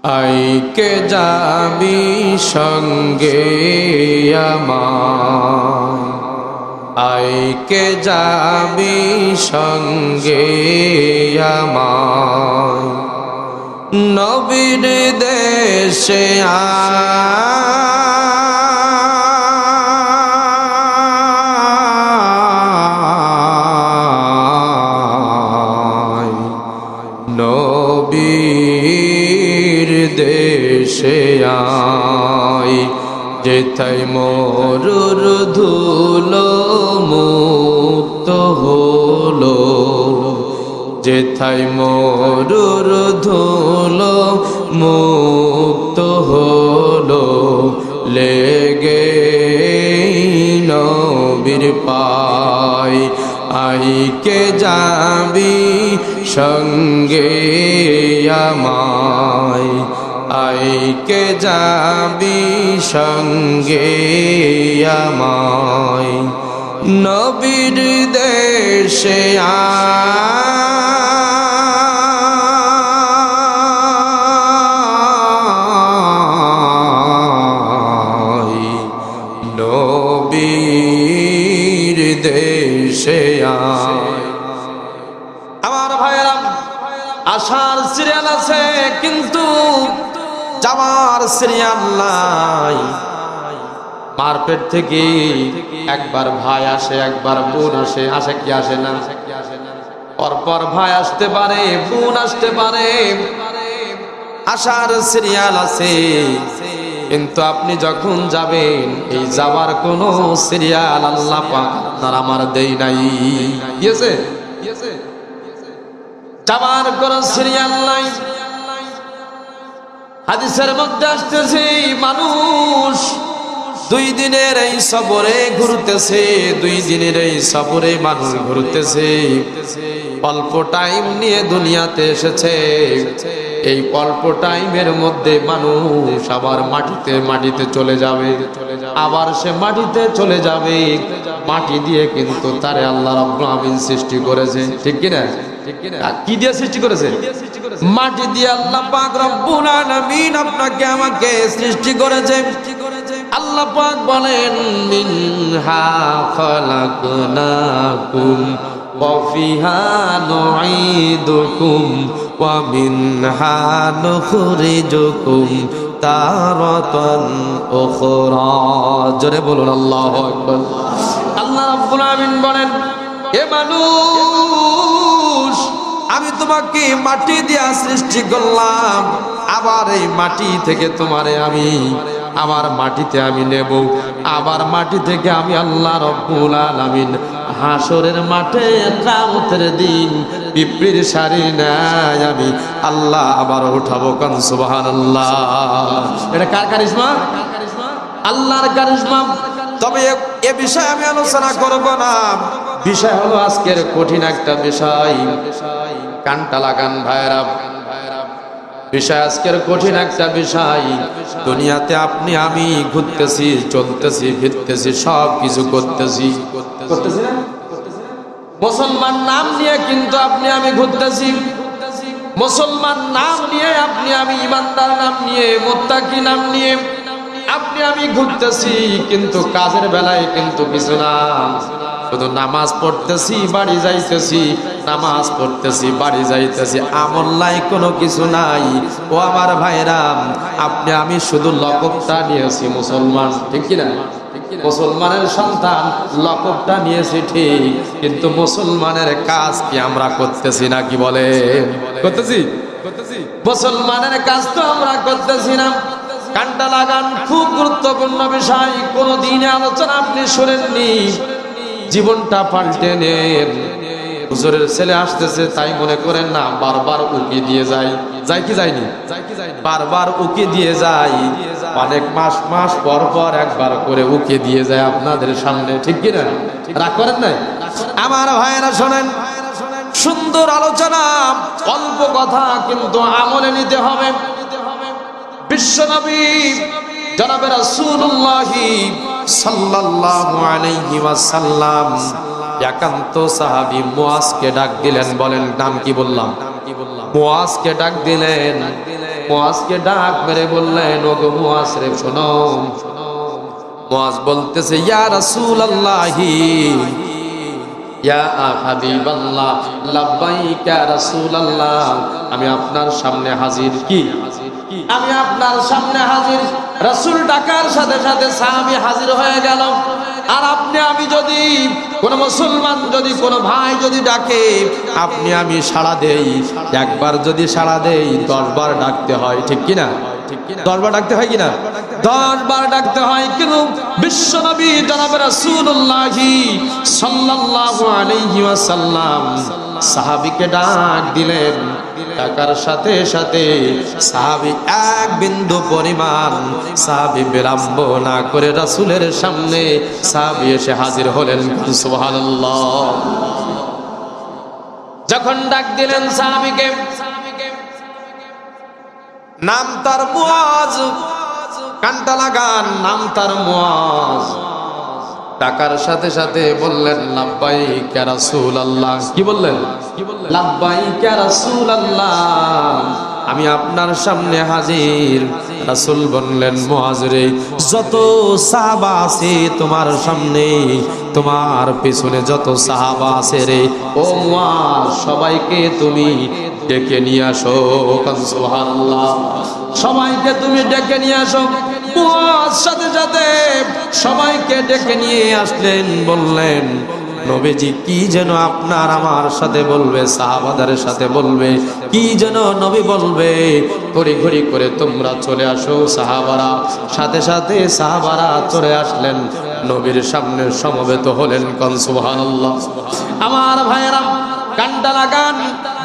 আইকে যাবি সঙ্গে আমার, আইকে যাবি সঙ্গে আমার, নবীর দেশে আয়, নবীর দেশে আয়, যেথায় মরুর ধুলো মুক্ত হলো, যেথায় মরুর ধুলো মুক্ত হলো, লেগে নবীর পায়, আইকে যাবি সঙ্গে আমায়, আইকে যাবি সঙ্গে আমায়, নবীর দেশে আয়, নবীর দেশে আয়। আমার ভাইয়েরা, আসার সিরিয়াল আছে কিন্তু যাওয়ার সিরিয়াল নাই। মার পেট থেকে একবার ভাই আসে, একবার বোন আসে, আসে কি আসে না? পরপর ভাই আসতে পারে, বোন আসতে পারে, আসার সিরিয়াল আছে, কিন্তু আপনি যখন যাবেন এই যাওয়ার কোন সিরিয়াল আল্লাহ পাক আপনার আমার দেই নাই। গিয়েছে যাওয়ার কোন সিরিয়াল নাই। হাদিসের মধ্যে আসতেছে মানুষ 2 দিনের এই সফরে ঘুরতেছে, 2 দিনের এই সফরে মানুষ ঘুরতেছে, অল্প টাইম নিয়ে দুনিয়াতে এসেছে। এই অল্প টাইমের মধ্যে মানুষ আবার মাটিতে চলে যাবে, আবার সে মাটিতে চলে যাবে। মাটি দিয়ে কিন্তু তারে আল্লাহ রাব্বুল আমিন সৃষ্টি করেছে, ঠিক কিনা? কি দিয়ে সৃষ্টি করেছে? মাটি দিয়ে আল্লাহ পাক রব্বুল আলামিন আপনাকে আমাকে সৃষ্টি করেছে। আল্লাহ পাক বলেন, মিনহা খালাকনাকুম ওয়া ফিহা নুঈদুকুম ওয়া মিনহা নুখরিজুকুম তারাতান উখরা। জোরে বলুন আল্লাহু আকবার। আল্লাহ রাব্বুল আমিন বলেন, এ মানুষ, আমি তোমাকে মাটি দিয়া সৃষ্টি করলাম, আবার এই মাটি থেকে তোমারে আমি আবার মাটিতে আমি নেব, আবার মাটি থেকে আমি আল্লাহ রব্বুল আলামিন হাসরের মাঠে কিয়ামতের দিন পিঁপড়ির শাড়ি নাই আমি আল্লাহ আবার উঠাবো। কান সুবহানাল্লাহ। এটা কার কারিশমা? আল্লাহর কারিশমা। তবে এ বিষয়ে আমি আলোচনা করব না। বিষয় হলো আজকের কঠিন একটা বিষয়, কানটা লাগান ভাইরা। বিষয় আজকের কঠিন একটা বিষয়। দুনিয়াতে আপনি আমি ঘুরতেছি, চলতেছি, ফিরতেছি, সব কিছু করতেছি না? মুসলমান নাম নিয়ে কিন্তু আপনি আমি ঘুরতেছি, মুসলমান নাম নিয়ে আপনি আমি, ইমানদার নাম নিয়ে, মুত্তাকি নাম নিয়ে আপনি আমি ঘুরতেছি, কিন্তু কাজের বেলায় কিন্তু কিছু না। শুধু নামাজ পড়তেছি, বাড়ি যাইতেছি, নামাজ পড়তেছি, বাড়ি যাইতেছি, আমল নাই, কোনো কিছু নাই। ও আমার ভাইরা, আপনি আমি শুধু লকবটা নিয়েছি মুসলমান, ঠিক কিনা? মুসলমানের সন্তান, লকবটা নিয়েছি ঠিক, কিন্তু মুসলমানের কাজ কি আমরা করতেছি না? কি বলে করতেছি? মুসলমানের কাজ তো আমরা করতেছি না। কানটা লাগান, খুব গুরুত্বপূর্ণ বিষয়, কোন দিনে আলোচনা আপনি শুনেননি, জীবনটা পাল্টে নেন। হুজুরের ছেলে আসতেছে তাই মনে করেন না, বারবার উকি দিয়ে যায়, যায় কি যায়নি? বারবার উকি দিয়ে যায়, অনেক মাস পর পর একবার করে উকি দিয়ে যায় আপনাদের সামনে, ঠিক কিনা? রাগ করেন নাই? আমার ভাইয়েরা শোনেন, সুন্দর আলোচনা, অল্প কথা, কিন্তু আমলে নিতে হবে। বিশ্বনবী জনাবে রাসূলুল্লাহ সাল্লাল্লাহু আলাইহি ওয়াসাল্লাম একান্ত সাহাবী মুআজকে ডাক দিলেন। বলেন নাম কি? বললাম মুআজকে ডাক দিলেন। মুআজকে ডাক মেরে বললেন, ওগো মুআজ রে শোনো। মুআজ বলতেছে, ইয়া রাসূলুল্লাহি ইয়া হাবিবাল্লাহ লাব্বাইক ইয়া রাসূলুল্লাহ, আমি আপনার সামনে হাজির। কি? আমি আপনার সামনে হাজির। রাসূল ডাকার সাথে সাথে সাহাবী হাজির হয়ে গেল। আর আপনি আমি যদি কোন মুসলমান, যদি কোন ভাই যদি ডাকে, আপনি আমি সাড়া দেই, একবার যদি সাড়া দেই 10 বার ডাকতে হয়, ঠিক কিনা? 10 বার ডাকতে হয় কিনা? 10 বার ডাকতে হয়। কিন্তু বিশ্বনবী জনাব রাসূলুল্লাহ সাল্লাল্লাহু আলাইহি ওয়াসাল্লাম সাহাবীকে ডাক দিলেন। ডাকার সাথে সাথে সাহাবী এক বিন্দু পরিমাণ সাহাবী বিলম্ব না করে রাসূলের সামনে সাহাবী এসে হাজির হলেন। সুবহানাল্লাহ। যখন ডাক দিলেন সাহাবীকে, নাম তার মুআজ, কানটা লাগান, নাম তার মুআজ। ডাকার সাথে সাথে বললেন, লাব্বাইক ইয়া রাসূলুল্লাহ। কি বললেন? লাব্বাইক ইয়া রাসূলুল্লাহ, আমি আপনার সামনে হাজির। রাসূল বললেন, মুআজ রে, যত সাহাবা আছে তোমার সামনে, তোমার পিছনে যত সাহাবা আছে রে, ও মুআজ, সবাইকে তুমি ডেকে নিয়ে আসো। সুবহানাল্লাহ। সবাইকে তুমি ডেকে নিয়ে আসো। মুআজ সাথে সাথে সবাইকে ডেকে নিয়ে আসলেন। বললেন, নবীজি কি যেন আপনার আমার সাথে বলবে, সাহাবাদের সাথে বলবে, কি যেন নবী বলবে, ঘড়ি করে তোমরা চলে আসো। সাহাবারা সাথে সাথে সাহাবারা চলে আসলেন, নবীর সামনে সমবেত হলেন। কোন সুবহানাল্লাহ। আমার ভাইয়েরা, কানটা লাগান।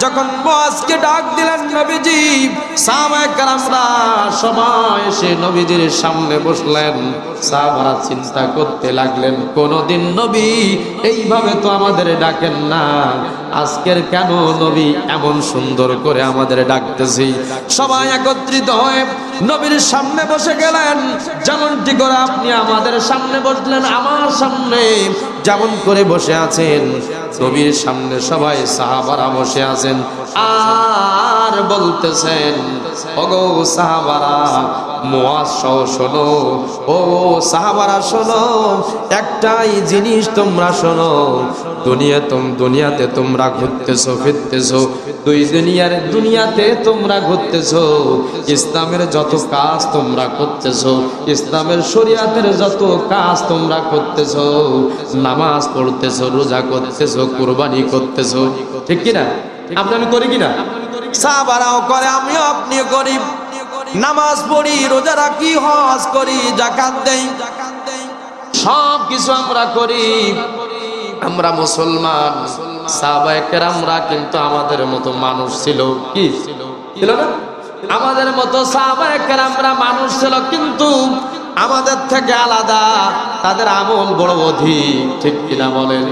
যখন মুআজকে ডাক দিলেন নবীজি, সাহাবায়ে কেরামরা সবাই এসে নবীজির সামনে বসলেন। সাহাবারা চিন্তা করতে লাগলেন, কোনদিন নবী এইভাবে তো আমাদের ডাকেন না, আজকের কেন নবী এমন সুন্দর করে আমাদের ডাকতেছি। সবাই একত্রিত হয়ে নবীর সামনে বসে গেলেন। যেমনটি করে আপনি আমাদের সামনে বসলেন, আমার সামনে যেমন করে বসে আছেন, নবীর সামনে সবাই সাহাবারা বসে আছেন। আর বলতেছেন, ওগো সাহাবারা, মুআজ সহ শোনো, ও সাহাবারা শোনো, একটাই জিনিস তোমরা শোনো, দুনিয়াতে তোমরা ঘুরতেছো ফিরতেছো, দুনিয়াতে তোমরা ঘুরতেছো, ইসলামের যত কাজ তোমরা করতেছো, ইসলামের শরীয়তের যত কাজ তোমরা করতেছো, নামাজ পড়তেছো, রোজা করতেছো, কুরবানি করতেছো, ঠিক কিনা? আমি করি কিনা? সাহাবারাও করে, আমিও আপনিও করি। নামাজ পড়ি, রোজা রাখি, হজ করি, যাকাত দেই, সব কিছু আমরা করি। আমরা মুসলমান। সাহাবায়ে কেরামরা কিন্তু আমাদের মতো মানুষ ছিল। কি ছিল না? আমাদের মতো সাহাবায়ে কেরামরা মানুষ ছিল, কিন্তু আমাদের থেকে আলাদা। তাদের আমল বড় অধিক, ঠিক কিনা বলেন?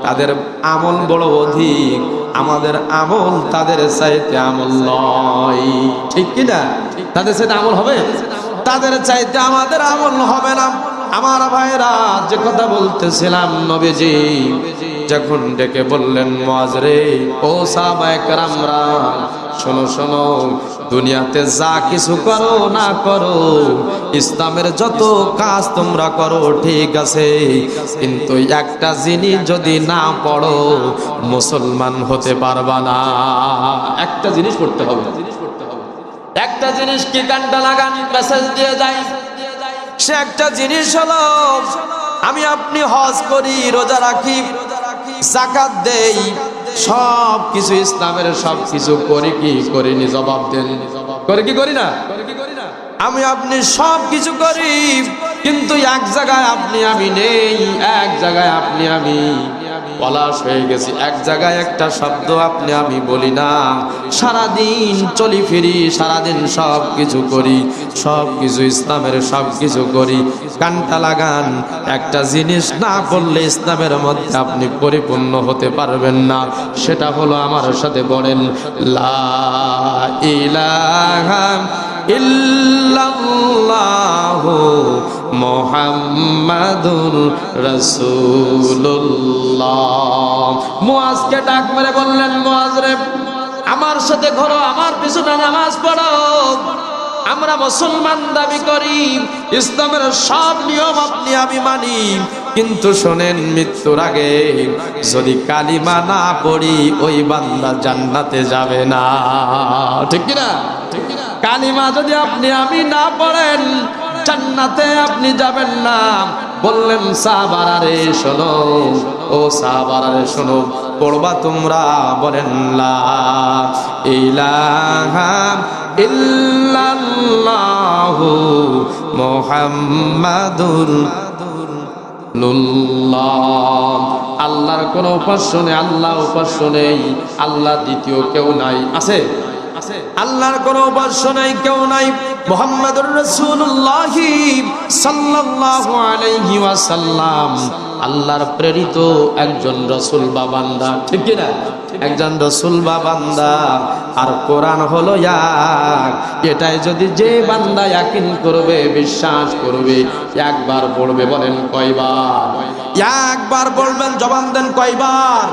তাদের আমল বড় অধিক, আমাদের আমল তাদের চাইতে আমল নয়, ঠিক কিনা? তাদের চাইতে আমল হবে, তাদের চাইতে আমাদের আমল হবে না। আমার ভাইরা, যে কথা বলতেছিলাম, নবীজি যখন ডেকে বললেন, মুআজ রে, ও সাহাবায়ে কেরামরা, শোনো শোনো, দুনিয়াতে যা কিছু করো না করো, ইসলামের যত কাজ তোমরা করো ঠিক আছে, কিন্তু একটা জিনিস যদি না পড়ো মুসলমান হতে পারবা না। একটা জিনিস পড়তে হবে। একটা জিনিস কি? কানটা লাগান, মেসেজ দিয়ে যাই। সে একটা জিনিস হলো, আমি আপনি হজ করি, রোজা রাখি, যাকাত দেই, সব কিছু ইসলামের সব কিছু করি কি করিনি? জবাব দেন। করে কি করি না? আমি আপনি সব কিছু করি, কিন্তু এক জায়গায় আপনি আমি নেই, এক জায়গায় আপনি আমি পলাশ হয়ে গেছি, এক জায়গায় একটা শব্দ আপনি আমি বলি না। সারাদিন চলি ফিরি, সারাদিন সব কিছু করি, সব কিছু ইসলামের সব কিছু করি। কানটা লাগান, একটা জিনিস না পড়লে ইসলামের মধ্যে আপনি পরিপূর্ণ হতে পারবেন না। সেটা হলো, আমার সাথে বলেন, লা ইলাহা ইল্লাল্লাহু মুহাম্মাদুর রাসূলুল্লাহ। মুআজকে ডাক মেরে বললেন, মুআজ রে, আমার সাথে ঘরো, আমার পিছনে নামাজ পড়ো। আমরা মুসলমান দাবি করি, ইসলামের সব নিয়ম আপনি আমি মানি, কিন্তু শোনেন, মৃত্যুর আগে যদি কালিমা না পড়ি ওই বান্দা জান্নাতে যাবে না। ঠিক কি না? কালিমা যদি আপনি আমি না পড়েন জান্নাতে আপনি যাবেন না। বললেন সাহাবারা রে শোনো, ও সাহাবারা রে শোনো, পড়বা তোমরা? বলেন লা ইলাহা ইল্লাল্লাহু মুহাম্মাদুর রাসূলুল্লাহ। আল্লাহর কোনো উপাস্য নেই, আল্লাহ উপাস্য নেই, আল্লাহ দ্বিতীয় কেউ নাই। আছে? আল্লাহর কোনো উপাস্য নাই, কেউ নাই। মুহাম্মাদুর রাসূলুল্লাহ সাল্লাল্লাহু আলাইহি ওয়াসাল্লাম আল্লাহর প্রেরিত একজন রাসূল বা বান্দা। ঠিক কি না? একজন রাসূল বা বান্দা। আর কোরআন হলো এক। এটাই যদি যে বান্দা ইয়াকিন করবে, বিশ্বাস করবে, একবার পড়বে। বলেন কয়বার? একবার বলবেন, জবান দেন কয়বার?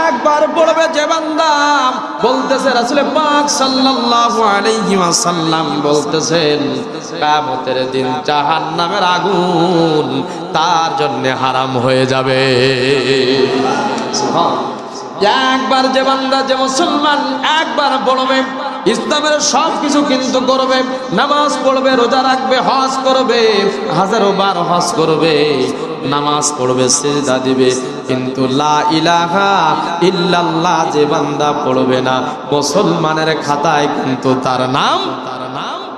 একবার পড়বে যে বান্দা। বলতেছে রাসূল পাক সাল্লাল্লাহু আলাইহি ওয়াসাল্লাম বলতেছেন, কিয়ামতের দিন জাহান্নামের আগুন তার জন্য হারাম হয়ে যাবে। একবার যে বান্দা, যে মুসলমান একবার পড়বে, ইসলামের সব কিছু কিন্তু করবে, নামাজ পড়বে, রোজা রাখবে, হজ করবে, হাজারো বার হজ করবে, নামাজ পড়বে, সিজদা দিবে, কিন্তু লা ইলাহা ইল্লাল্লাহ যে বান্দা পড়বে না, মুসলমানের খাতায় কিন্তু তার নাম,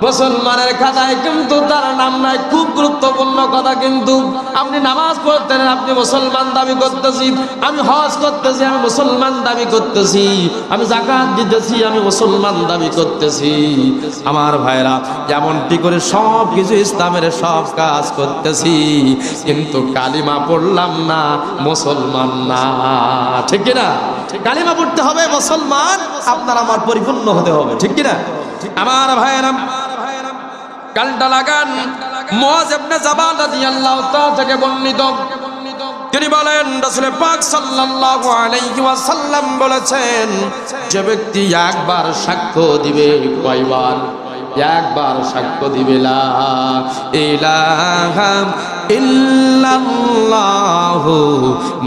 মুসলমানের খাতায় কিন্তু তার নাম নাই। খুব গুরুত্বপূর্ণ কথা কিন্তু। আপনি নামাজ পড়তেন, আপনি মুসলমান দাবি করতেছি, আমি হজ করতেছি, আমি মুসলমান দাবি করতেছি, আমি যাকাত দিতেছি, আমি মুসলমান দাবি করতেছি। আমার ভাইরা, এমনটি করে সব কিছু ইসলামের সব কাজ করতেছি, কিন্তু কালিমা পড়লাম না, মুসলমান না। ঠিক কিনা? কালিমা পড়তে হবে, মুসলমান আপনার আমার পরিপূর্ণ হতে হবে। ঠিক কিনা? আমার ভাইরা, কালটা লাগান। মুআয ইবনে জাবাল রাদিয়াল্লাহু তাআলা থেকে বর্ণিত, তিনি বলেন রাসূল পাক সাল্লাল্লাহু আলাইহি ওয়াসাল্লাম বলেছেন, যে ব্যক্তি একবার সাক্ষ্য দিবে, কয়বার? একবার সাক্ষ্য দিবে লা ইলাহা ইল্লাল্লাহু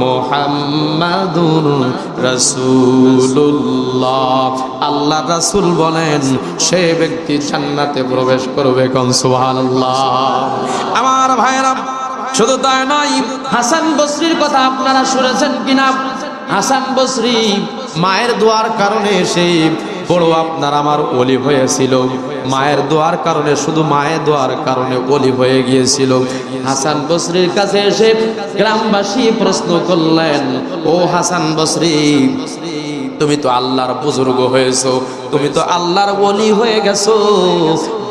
মুহাম্মাদুর রাসূলুল্লাহ, আল্লাহ রাসূল বলেন সে ব্যক্তি জান্নাতে প্রবেশ করবে। কোন সুবহানাল্লাহ। আমার ভাইরা, শুধু তাই নয়, হাসান বসরির কথা আপনারা শুনেছেন কিনা? হাসান বসরি মায়ের দোয়ার কারণে সে বড় আপনার আমার ওলি হয়েছিল। মায়ের দোয়ার কারণে, শুধু মায়ের দোয়ার কারণে ওলি হয়ে গিয়েছিল। হাসান বসরির কাছে এসে গ্রামবাসী প্রশ্ন করলেন, ও হাসান বসরি, তুমি তো আল্লাহর বুজুর্গ হয়েছো, তুমি তো আল্লাহর ওলি হয়ে গেছো,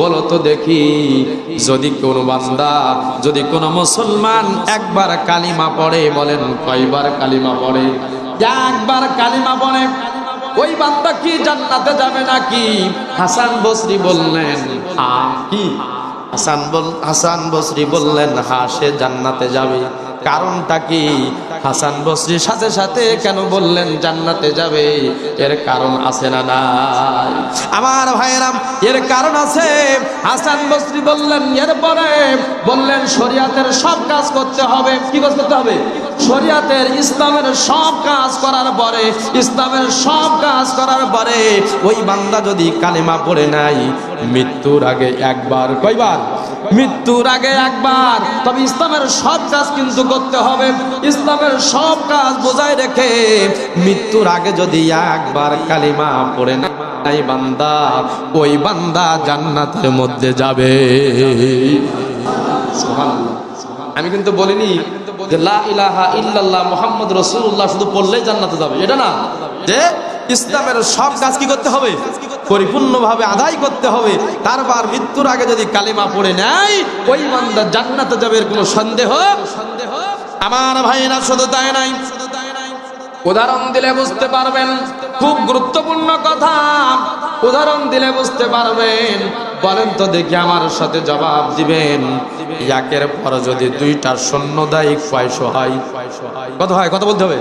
বলো তো দেখি, যদি কোনো বান্দা, যদি কোনো মুসলমান একবার কালিমা পড়ে, বলেন কয়বার কালিমা পড়ে? একবার কালিমা পড়ে, ওই বান্দা কি জান্নাতে যাবে নাকি? হাসান বসরি বললেন হ্যাঁ। কি? হাসান বসরি বললেন হ্যাঁ, সে জান্নাতে যাবে। কারণটা কি? হাসান বসরির সাথে সাথে কেন বললেন জান্নাতে যাবে? এর কারণ আছে না নাই? আমার ভাইয়েরা, এর কারণ আছে। হাসান বসরি বললেন, এরপরে বললেন শরিয়াতের সব কাজ করতে হবে। কি কাজ করতে হবে? শরিয়াতের, ইসলামের সব কাজ করার পরে, ইসলামের সব কাজ করার পরে ওই বান্দা যদি কালিমা পড়ে নাই, মৃত্যুর আগে একবার, কয়বার? মৃত্যুর আগে একবার। তবে ইসলামের সব কাজ কিন্তু করতে হবে, ইসলামের সব কাজ বজায় রেখে মৃত্যুর আগে যদি একবার কালিমা পড়ে নাই বান্দা, ওই বান্দা জান্নাতের মধ্যে যাবে। সুবহানাল্লাহ। আমি কিন্তু বলিনি যে লা ইলাহা ইল্লাল্লাহ মুহাম্মদ রাসূলুল্লাহ শুধু পড়লেই জান্নাতে যাবে, এটা না। যে ইসলামের সব কাজ কি করতে হবে? পরিপূর্ণভাবে আদায় করতে হবে। তারপর মৃত্যুর আগে যদি কালিমা পড়ে নেয়, ওই বান্দা জান্নাতে যাবে, এর কোনো সন্দেহ। আমার ভাইরা, শুধু তাই নাই, উদাহরণ দিলে বুঝতে পারবেন। খুব গুরুত্বপূর্ণ কথা, উদাহরণ দিলে বুঝতে পারবেন। বলেন তো দেখি, আমার সাথে জবাব দিবেন। একের পর যদি দুইটা শূন্য দেয়, কয়শো হয়? কত হয়? কত বলতে হবে?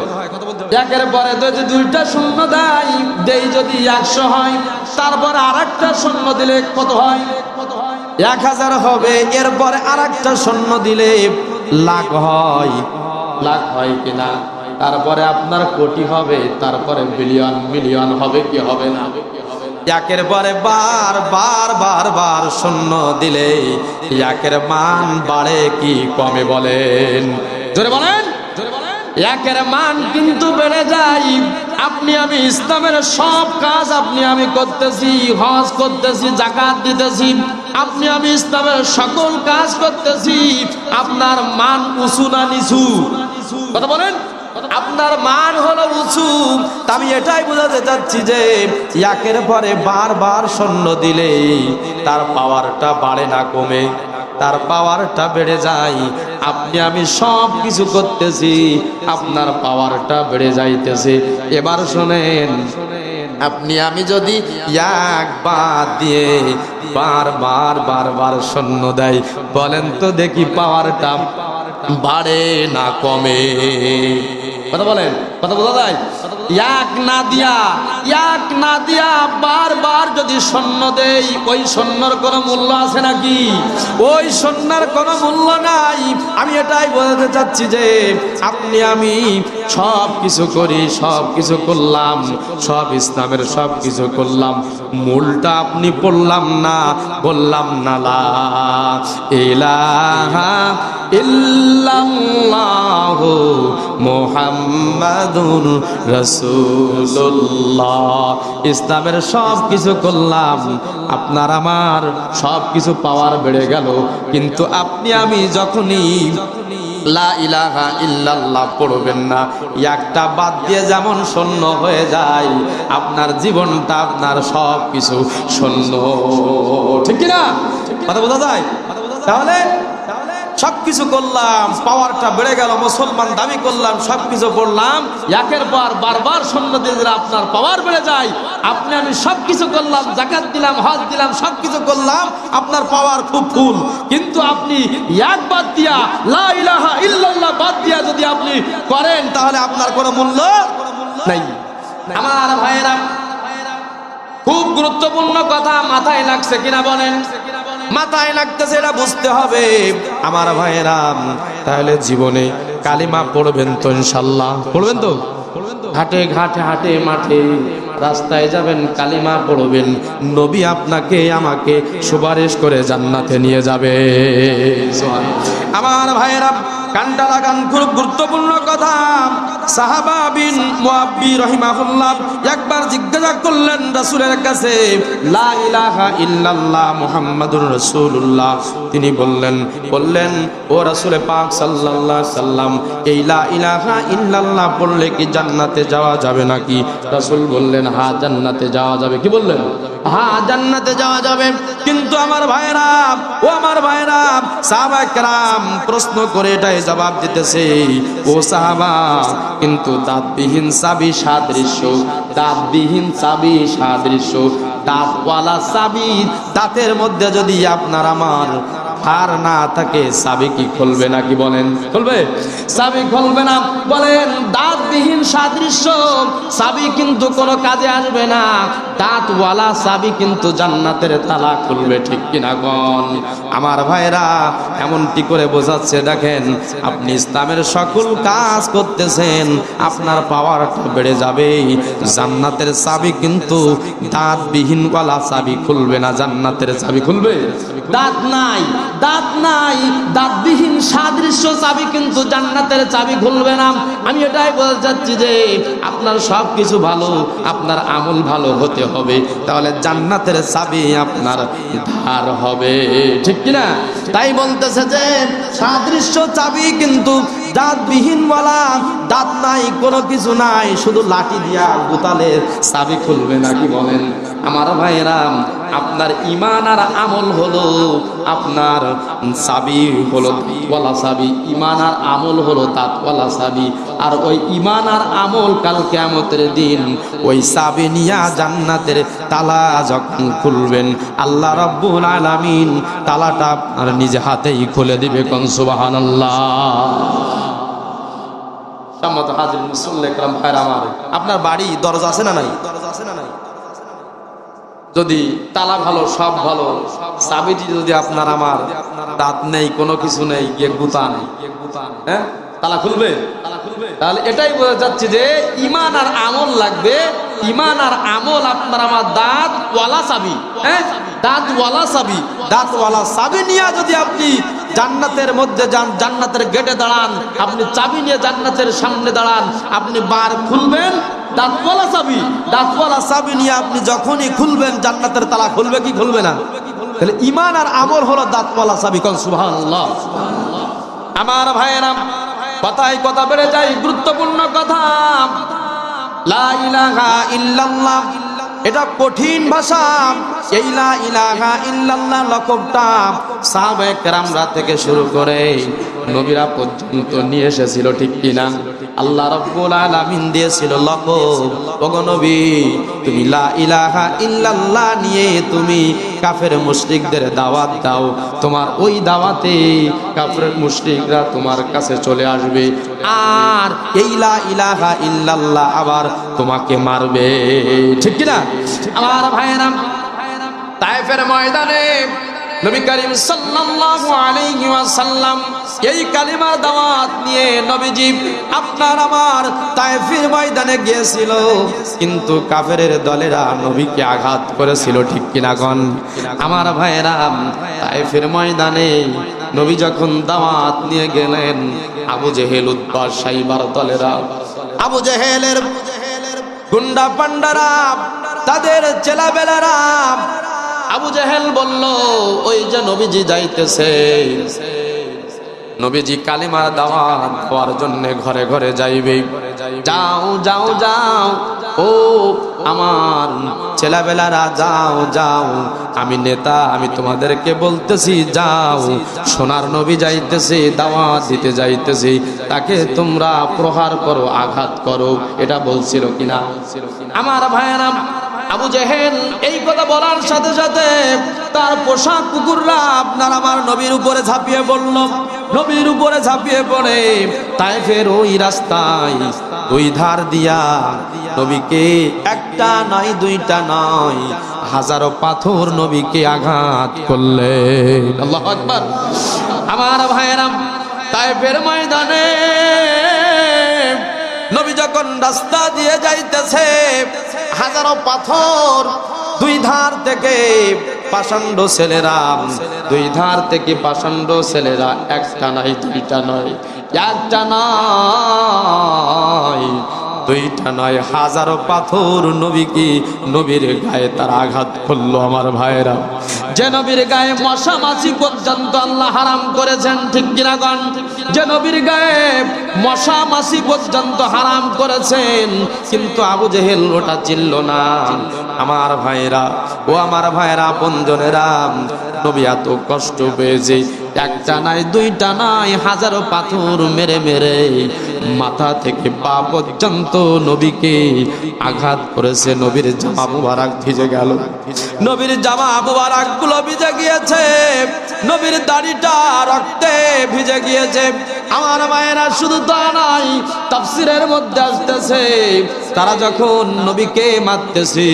একের পরে যদি দুইটা শূন্য দেয়, দেই যদি 100 হয়, তারপর আরেকটা শূন্য দিলে কত হয়? 1000 হবে। এরপরে আরেকটা শূন্য দিলে লাখ হয়। লাখ হয় কিনা? তারপরে আপনার কোটি হবে, তারপরে বিলিয়ন মিলিয়ন হবে কি হবে না? একের পরে বার শূন্য দিলে একের মান বাড়ে কি কমে বলেন? জোরে বলেন। একের মান কিন্তু বেড়ে যায়। আপনি আমি ইসলামের সব কাজ আপনি আমি করতেছি, হজ করতেছি, যাকাত দিতেছি, আপনি আমি ইসলামের সকল কাজ করতেছি, আপনার মান উঁচু না নিচু? কথা বলেন। আপনার মান হলো উঁচু। আমি এটাই বোঝাতে চাচ্ছি যে একের পরে বার শূন্য দিলে তার পাওয়ারটা বাড়ে না কমে? তার পাওয়ারটা বেড়ে যায়। আপনি আমি সব কিছু করতেছি, আপনার পাওয়ারটা বেড়ে যাইতেছে। এবার শোনেন, আপনি আমি যদি একবার দিয়ে বার শূন্য দেয়, বলেন তো দেখি পাওয়ারটা বাড়ে না কমে? কথা বলেন, কথা বোঝা যায়? এক না দিয়া বারবার যদি শূন্য দেই, ওই শূন্যর কোনো মূল্য আছে নাকি? ওই শূন্যর কোনো মূল্য নাই। আমি এটাই বোঝাতে চাচ্ছি যে আপনি আমি সব কিছু করি, সব কিছু করলাম, সব ইসলামের সব কিছু করলাম, মূলটা আপনি পড়লাম না, বললাম না লা ইলাহা ইল্লাল্লাহু মুহাম্মাদুর রাসূলুল্লাহ। ইসলামের সব কিছু করলাম, আপনার আমার সব কিছু পাওয়ার বেড়ে গেল, কিন্তু আপনি আমি যখনই লা ইলাহা ইল্লাল্লাহ পড়বেন না, একটা বাদ দিয়ে যেমন শূন্য হয়ে যায়, আপনার জীবনটা, আপনার সব কিছু শূন্য। ঠিক কিনা? কথা বোঝা যায়? তাহলে সবকিছু করলাম, পাওয়ারটা বেড়ে গেল, মুসলমান দাবি করলাম, সবকিছু পড়লাম, একের পর বারবার শূন্য দিয়ে দিলে আপনার পাওয়ার বেড়ে যায়। আপনি আমি সবকিছু করলাম, যাকাত দিলাম, হজ দিলাম, সবকিছু করলাম, আপনার পাওয়ার খুব ফুল, কিন্তু আপনি এক বাদ দিয়া লা ইলাহা ইল্লাল্লাহ বাদ দিয়া যদি আপনি করেন, তাহলে আপনার কোনো মূল্য নাই। আমার ভাইয়েরা, খুব গুরুত্বপূর্ণ কথা মাথায় লাগছে কিনা বলেন? মাথায় লাগতেছে, এটা বুঝতে হবে আমার ভাইয়েরা। তাহলে জীবনে কালিমা পড়বেন তো ইনশাআল্লাহ? পড়বেন তো? ঘাটে ঘাটে হাটে মাঠে রাস্তায় যাবেন, কালিমা পড়বেন, নবী আপনাকে আমাকে সুপারিশ করে জান্নাতে নিয়ে যাবে। আমার ভাইয়েরা, কানটা লাগান, খুব গুরুত্বপূর্ণ কথা। সাহাবা বিন মুআব্বি রাহিমাহুল্লাহ একবার জিজ্ঞাসা করলেন রাসূলের কাছে, লা ইলাহা ইল্লাল্লাহ মুহাম্মাদুর রাসূলুল্লাহ। তিনি বললেন ও রাসূল পাক সাল্লাল্লাহু আলাইহি সাল্লাম, এই লা ইলাহা ইল্লাল্লাহ পড়লে কি জান্নাতে যাওয়া যাবে নাকি? রাসূল বললেন, হ্যাঁ জান্নাতে যাওয়া যাবে। কি বললেন? হ্যাঁ জান্নাতে যাওয়া যাবে। কিন্তু আমার ভাইরা, ও আমার ভাইরা, সাহাবায়ে কেরাম প্রশ্ন করে এটাই জবাব দিতেছে, ও সাহাবা, কিন্তু দাঁতবিহীন চাবি সাদৃশ্য, দাঁতবিহীন চাবি সাদৃশ্য, দাঁতওয়ালা চাবি, দাঁতের মধ্যে যদি আপনার আমার হার না থাকে, চাবি কি খুলবে নাকি? বলেন, খুলবে? চাবি খুলবে না। বলেন, দাঁতবিহীন সাদৃশ্য চাবি কিন্তু কোনো কাজে আসবে না, দাঁতওয়ালা চাবি কিন্তু জান্নাতের তালা খুলবে। ঠিক কিনা গণ? আমার ভাইরা, এমনটি করে বোঝাচ্ছে, দেখেন আপনি ইসলামের সকল কাজ করতেছেন, আপনার পাওয়ারটা বেড়ে যাবে, জান্নাতের চাবি কিন্তু দাঁতবিহীনওয়ালা চাবি খুলবে না। জান্নাতের চাবি খুলবে? দাঁত নাই, দাঁতবিহীন সাদৃশ্য চাবি কিন্তু জান্নাতের চাবি খুলবে না। আমি এটাই বলতে চাচ্ছি যে আপনার সব কিছু ভালো, আপনার আমল ভালো হতে হবে, তাহলে জান্নাতের চাবি আপনার ধার হবে। ঠিক কিনা? তাই বলতেছে যে সাদৃশ্য চাবি কিন্তু দাঁতবিহীন ওয়ালা, দাঁত নাই, কোনো কিছু নাই, শুধু লাঠি দিয়া গোতালে চাবি খুলবে নাকি? বলেন আমার ভাইয়েরা, আপনার ঈমান আর আমল হলো আপনার চাবি, হলো দাঁতওয়ালা চাবি। ঈমান আর আমল হলো দাঁতওয়ালা চাবি। আর ওই ঈমান আর আমল কাল কিয়ামতের দিন ওই চাবি নিয়া জান্নাতের তালা যখন খুলবেন, আল্লাহ রাব্বুল আলামিন তালাটা আপনার নিজে হাতেই খুলে দিবে। কোন সুবহানাল্লাহ। সম্মানিত হাজির মুসল্লি کرام ভাইরা আমার, আপনার বাড়ি দরজা আছে না নাই? যদি তালা ভালো, সব ভালো, চাবিটি যদি আপনার আমার দাঁত নেই, কোনো কিছু নেই, গিয়ে গুতান, হ্যাঁ তালা খুলবে? তাহলে এটাই বোঝা যাচ্ছে যে ঈমান আর আমল লাগবে। ঈমান আর আমল আপনার আমার দাঁত ওয়ালা চাবি, হ্যাঁ দাঁত ওয়ালা চাবি, দাঁত ওয়ালা চাবি নিয়ে যদি আপনি জান্নাতের মধ্যে যান, জান্নাতের গেটে দাঁড়ান, আপনি চাবি নিয়ে জান্নাতের সামনে দাঁড়ান, আপনি বার খুলবেন দাঁতওয়ালা চাবি, দাঁতওয়ালা চাবি নিয়ে আপনি যখনই খুলবেন জান্নাতের তালা খুলবে কি খুলবে না? তাহলে ঈমান আর আমল হলো দাঁতওয়ালা চাবি। কোন সুবহানাল্লাহ। আমার ভাইয়েরা, কথায় কথা বেড়ে যায়, গুরুত্বপূর্ণ কথা। লা ইলাহা ইল্লাল্লাহ এটা কঠিন ভাষা। এই লা ইলাহা ইল্লাল্লাহ লকবটা সাহাবায়ে কেরামরা থেকে শুরু করে নবীরা পর্যন্ত নিয়ে এসেছিল, ঠিক কিনা? আল্লাহ রাব্বুল আলামিন দিয়েছিল লকব। ওগো নবী, তুমি লা ইলাহা ইল্লাল্লাহ নিয়ে তুমি কাফের মুশরিকদের দাওয়াত দাও। তোমার ওই দাওয়াতে কাফের মুশরিকরা তোমার কাছে চলে আসবে, আর এই লা ইলাহা ইল্লাল্লাহ আবার তোমাকে মারবে, ঠিক কিনা? আমার ভাইয়েরা, তায়েফের ময়দানে নবী করিম সাল্লাল্লাহু আলাইহি ওয়াসাল্লাম এই কালিমার দাওয়াত নিয়ে নবীজি আপনার আমার তায়েফের ময়দানে গিয়েছিল, কিন্তু কাফেরের দলেরা নবীকে আঘাত করেছিল, ঠিক কিনা গণ? আমার ভাইয়েরা, তায়েফের ময়দানে নবী যখন দাওয়াত নিয়ে গেলেন, আবু জেহেল, উতবা, সাইবার দলেরা, আবু জেহেলের গুন্ডা পান্ডারা, তাদের চেলাবেলারা, আবু জেহেল বলল, ওই যে নবীজি যাইতেছে, নবীজি কালিমার দাওয়াত দেওয়ার জন্য ঘরে ঘরে যাইবে, যাও যাও যাও, ও আমার ছেলেবেলারা যাও যাও, আমি নেতা, আমি তোমাদেরকে বলতেছি যাও, সোনার নবী যাইতেছে, দাওয়াত দিতে যাইতেছে, তাকে তোমরা প্রহার করো, আঘাত করো। এটা বলছিল কিনা? আমার ভাইয়েরা, আবু জেহেল এই কথা বলার সাথে সাথে তার পোশাক কুকুররা আপনার আমার নবীর উপরে ঝাঁপিয়ে পড়ল। নবীর উপরে ঝাঁপিয়ে পড়ে তায়েফের ওই রাস্তায় দুই ধার দিয়া নবীকে একটা নয়, দুইটা নয়, হাজারো পাথর নবীকে আঘাত করলে। আল্লাহু আকবার। আমার ভাইয়েরা, তায়েফের ময়দানে নবী যখন রাস্তা দিয়ে যাইতেছে, হাজারো পাথর, দুই ধার থেকে পাষণ্ড ছেলেরা, দুই ধার থেকে পাষণ্ড ছেলেরা, একটা নয়, দুইটা নয়, একটা নয়, দুইটা নয়, হাজারো পাথর নবীকে, নবীর গায়ে তার আঘাত করলো। আমার ভাইয়েরা, যে নবীর গায়ে মশা মাছি পর্যন্ত আল্লাহ হারাম করেছেন, ঠিক কিনা গণ? যে নবীর গায়ে মশা মাছি পর্যন্ত হারাম করেছেন, কিন্তু আবু জেহেল ওটা চিনল না। আমার ভাইয়েরা, ও আমার ভাইয়েরা, আপনজনেরা, নবী এত কষ্ট পেয়েছে, একটা নাই, দুইটা নাই, হাজারো পাথর মেরে মেরে মাথা থেকে পা পর্যন্ত নবীকে আঘাত করেছে। নবীর জামা মুবারক ভিজে গেল, নবীর জামা মুবারক গুলো ভিজে গিয়েছে, নবীর দাড়িটা রক্তে ভিজে গিয়েছে। আমার মায়েরা, শুধু তা নাই, তাফসীরের মধ্যে আসতেছে তারা যখন নবীকে মারতেছে,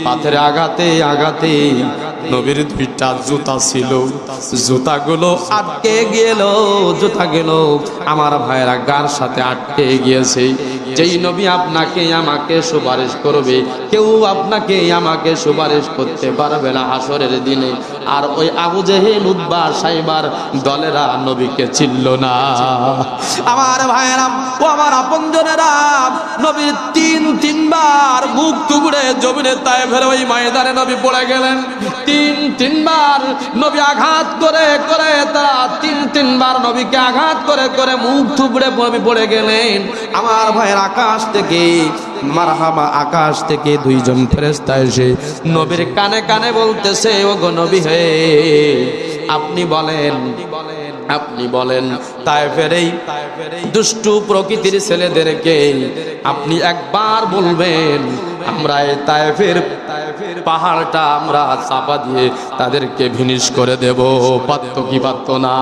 পাথরে আঘাতে আঘাতে নবীর দুইটা জুতা ছিল, জুতাগুলো আটকে গেল, জুতা গেল আমার ভাইয়েরা গার সাথে আটকে গিয়েছে। যেই নবী আপনাকে আমাকে সুপারিশ করবে, কেউ আপনাকে আমাকে সুপারিশ করতে পারবে না হাসরের দিনে। আর ওই আবু জেহেল, উতবা, সাইবার দলেরা নবীকে চিনল না। আমার ভাইয়েরা, ও আমার আপনজনেরা, নবীর তিনবার মুখ টুকরে জমিনে তায়েফের ওই ময়দানে নবী পড়ে গেলেন। তিনবার নবী আঘাত করে করে, তারা তিনবার নবীকে আঘাত করে করে মুখ টুকরে নবী পড়ে গেলেন। আমার ভাইয়ের আকাশ থেকে, মারহামা, আকাশ থেকে দুইজন ফেরেশতা এসে নবীর কানে কানে বলতেছে, ওগো নবী হে, আপনি বলেন, আপনি বলেন, তায়েফের এই দুষ্টু প্রকৃতির ছেলেদেরকে আপনি একবার বলবেন, আমরা এই তায়েফের পাহাড়টা আমরা চাপা দিয়ে তাদেরকে ভিনিশ করে দেব। পারত কি পারত না?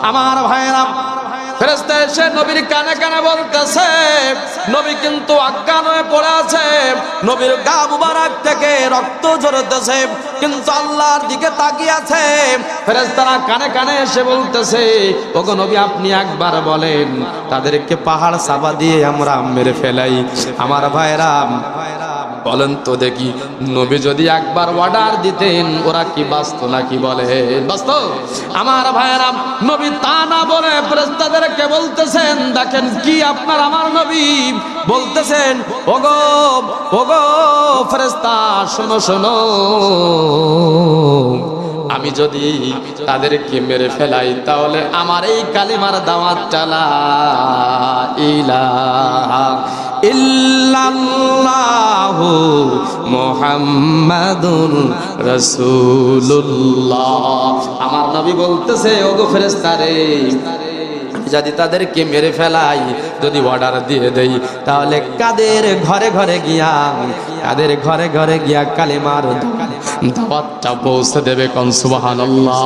আমার ভাইয়েরা, ফেরেশতা এসে নবীর কানে কানে বলতেছে, নবী কিন্তু অজ্ঞান হয়ে পড়ে আছে, নবীর গা মুবারক থেকে রক্ত ঝরতেছে, কিন্তু আল্লাহর দিকে তাকিয়ে আছে। ফেরেশতারা কানে কানে এসে বলতেছে, ওগো নবী আপনি একবার বলেন তাদেরকে পাহাড় চাপা দিয়ে আমরা মেরে ফেলাই। আমার ভাইরা বলেন তো দেখি, নবী যদি একবার অর্ডার দিতেন ওরা কি বাঁচতো নাকি? বলে বাঁচতো? আমার ভাইরা নবী তা না বলে ফেরেশতাদেরকে বলতেছেন, দেখেন কি আপনার আমার নবী বলতেছেন, ওগো ওগো ফেরেশতা শোনো শোনো, আমি যদি তাদেরকে মেরে ফেলাই তাহলে আমার এই কালিমার দাওয়াতটা লা ইলাহা ইল্লাল্লাহু মুহাম্মাদুর রাসূলুল্লাহ। আমার নবী বলতেছে, ওগো ফেরেশতারে যদি তাদেরকে মেরে ফেলাই, যদি অর্ডার দিয়ে দেই, তাহলে কাদের ঘরে ঘরে গিয়া কালিমার দাওয়াতটা পৌঁছে দেবে। কোন সুবহানাল্লাহ।